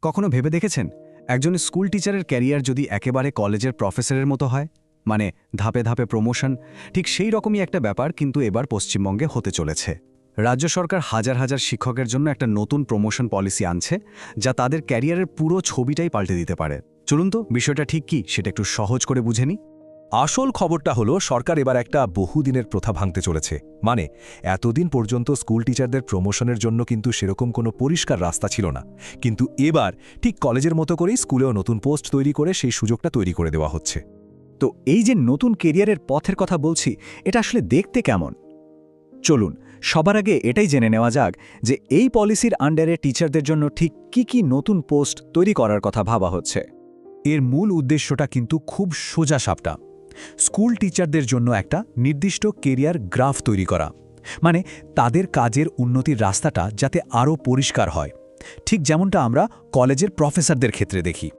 কখনো ভেবে দেখেছেন একজন স্কুল টিচারের ক্যারিয়ার যদি একেবারে কলেজের প্রফেসরের মতো হয়, মানে ধাপে ধাপে প্রমোশন, ঠিক সেই রকমই একটা ব্যাপার কিন্তু এবার পশ্চিমবঙ্গে হতে চলেছে। রাজ্য সরকার হাজার হাজার শিক্ষকের জন্য একটা নতুন প্রমোশন পলিসি আনছে, যা তাদের ক্যারিয়ারের পুরো ছবিটাই পাল্টে দিতে পারে। চলুন তো বিষয়টা ঠিক কি সেটা একটু সহজ করে বুঝে নিই। আসল খবরটা হলো সরকার এবার একটা বহুদিনের প্রথা ভাঙতে চলেছে। মানে এতদিন পর্যন্ত স্কুল টিচারদের প্রমোশনের জন্য কিন্তু সেরকম কোনো পরিষ্কার রাস্তা ছিল না, কিন্তু এবার ঠিক কলেজের মতো করেই স্কুলেও নতুন পোস্ট তৈরি করে সেই সুযোগটা তৈরি করে দেওয়া হচ্ছে। তো এই যে নতুন কেরিয়ারের পথের কথা বলছি, এটা আসলে দেখতে কেমন? চলুন সবার আগে এটাই জেনে নেওয়া যাক যে এই পলিসির আন্ডারে টিচারদের জন্য ঠিক কি নতুন পোস্ট তৈরি করার কথা ভাবা হচ্ছে। এর মূল উদ্দেশ্যটা কিন্তু খুব সোজা সাপটা। স্কুল টিচারদের জন্য একটা নির্দিষ্ট কেরিয়ার গ্রাফ তৈরি করা, মানে তাদের কাজের উন্নতির রাস্তাটা যাতে আরও পরিষ্কার হয়, ঠিক যেমনটা আমরা কলেজের প্রফেসরদের ক্ষেত্রে দেখি।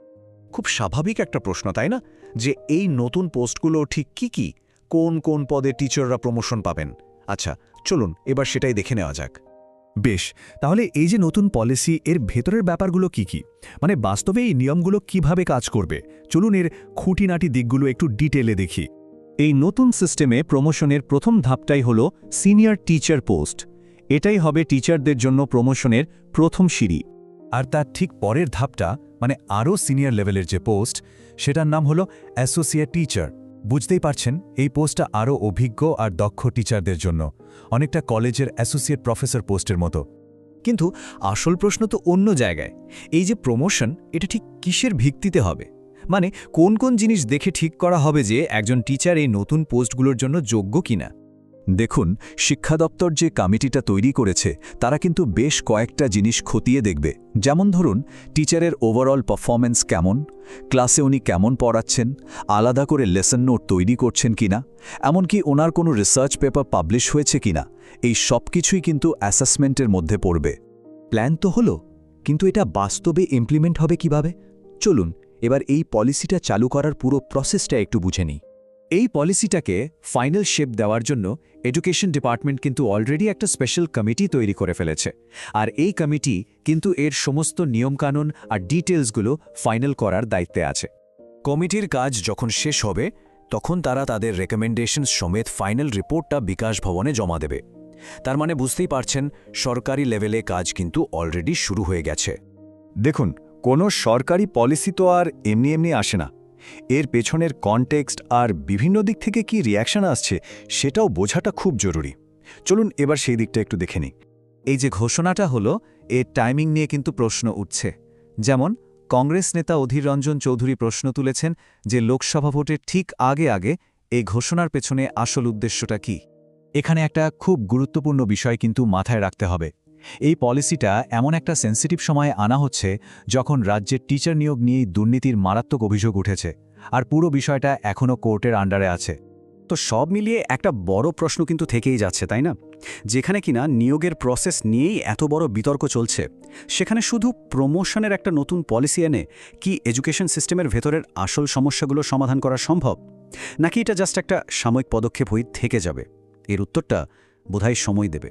খুব স্বাভাবিক একটা প্রশ্ন, তাই না, যে এই নতুন পোস্টগুলো ঠিক কি কোন কোন পদে টিচাররা প্রমোশন পাবেন? আচ্ছা, চলুন এবার সেটাই দেখে নেওয়া যাক। বেশ, তাহলে এই যে নতুন পলিসি, এর ভেতরের ব্যাপারগুলো কি মানে বাস্তবে এই নিয়মগুলো কিভাবে কাজ করবে, চলুন এর খুঁটিনাটি দিকগুলো একটু ডিটেলে দেখি। এই নতুন সিস্টেমে প্রমোশনের প্রথম ধাপটাই হল সিনিয়র টিচার পোস্ট। এটাই হবে টিচারদের জন্য প্রমোশনের প্রথম সিঁড়ি। আর তার ঠিক পরের ধাপটা, মানে আরও সিনিয়র লেভেলের যে পোস্ট, সেটার নাম হলো অ্যাসোসিয়েট টিচার। বুঝতেই পারছেন, এই পোস্টটা আরও অভিজ্ঞ আর দক্ষ টিচারদের জন্য, অনেকটা কলেজের অ্যাসোসিয়েট প্রফেসর পোস্টের মতো। কিন্তু আসল প্রশ্ন তো অন্য জায়গায়। এই যে প্রমোশন, এটা ঠিক কিসের ভিত্তিতে হবে? মানে কোন কোন জিনিস দেখে ঠিক করা হবে যে একজন টিচার এই নতুন পোস্টগুলোর জন্য যোগ্য কিনা? দেখুন, শিক্ষা দপ্তর যে কমিটিটা তৈরি করেছে তারা কিন্তু বেশ কয়েকটা জিনিস খতিয়ে দেখবে। যেমন ধরুন, টিচারের ওভারঅল পারফরম্যান্স কেমন, ক্লাসে উনি কেমন পড়াচ্ছেন, আলাদা করে লেসন নোট তৈরি করছেন কিনা, এমনকি ওনার কোনো রিসার্চ পেপার পাবলিশ হয়েছে কিনা, এই সব কিছুই কিন্তু অ্যাসেসমেন্টের মধ্যে পড়বে। প্ল্যান তো হলো, কিন্তু এটা বাস্তবে ইমপ্লিমেন্ট হবে কিভাবে? চলুন এবার এই পলিসিটা চালু করার পুরো প্রসেসটা একটু বুঝে নিই। এই পলিসিটাকে ফাইনাল শেপ দেওয়ার জন্য এডুকেশন ডিপার্টমেন্ট কিন্তু অলরেডি একটা স্পেশাল কমিটি তৈরি করে ফেলেছে, আর এই কমিটি কিন্তু এর সমস্ত নিয়মকানুন আর ডিটেলসগুলো ফাইনাল করার দায়িত্বে আছে। কমিটির কাজ যখন শেষ হবে, তখন তারা তাদের রেকমেন্ডেশনস সমেত ফাইনাল রিপোর্টটা বিকাশ ভবনে জমা দেবে। তার মানে বুঝতেই পারছেন, সরকারি লেভেলে কাজ কিন্তু অলরেডি শুরু হয়ে গেছে। দেখুন, কোনো সরকারি পলিসি তো আর এমনি এমনি আসে না। এর পেছনের কনটেক্সট আর বিভিন্ন দিক থেকে কি রিয়াকশন আসছে সেটাও বোঝাটা খুব জরুরি। চলুন এবার সেই দিকটা একটু দেখে নিই। এই যে ঘোষণাটা হলো, এর টাইমিং নিয়ে কিন্তু প্রশ্ন উঠছে। যেমন কংগ্রেস নেতা অধীর রঞ্জন চৌধুরী প্রশ্ন তুলেছেন যে লোকসভা ভোটের ঠিক আগে আগে এই ঘোষণার পেছনে আসল উদ্দেশ্যটা কি। এখানে একটা খুব গুরুত্বপূর্ণ বিষয় কিন্তু মাথায় রাখতে হবে। এই পলিসিটা এমন একটা সেন্সিটিভ সময়ে আনা হচ্ছে যখন রাজ্যের টিচার নিয়োগ নিয়েই দুর্নীতির মারাত্মক অভিযোগ উঠেছে, আর পুরো বিষয়টা এখনও কোর্টের আন্ডারে আছে। তো সব মিলিয়ে একটা বড় প্রশ্ন কিন্তু থেকেই যাচ্ছে, তাই না? যেখানে কিনা নিয়োগের প্রসেস নিয়েই এত বড় বিতর্ক চলছে, সেখানে শুধু প্রমোশনের একটা নতুন পলিসি এনে কি এডুকেশন সিস্টেমের ভেতরের আসল সমস্যাগুলো সমাধান করা সম্ভব, নাকি এটা জাস্ট একটা সাময়িক পদক্ষেপ হয়ে থেকে যাবে? এর উত্তরটা বোধহয় সময় দেবে।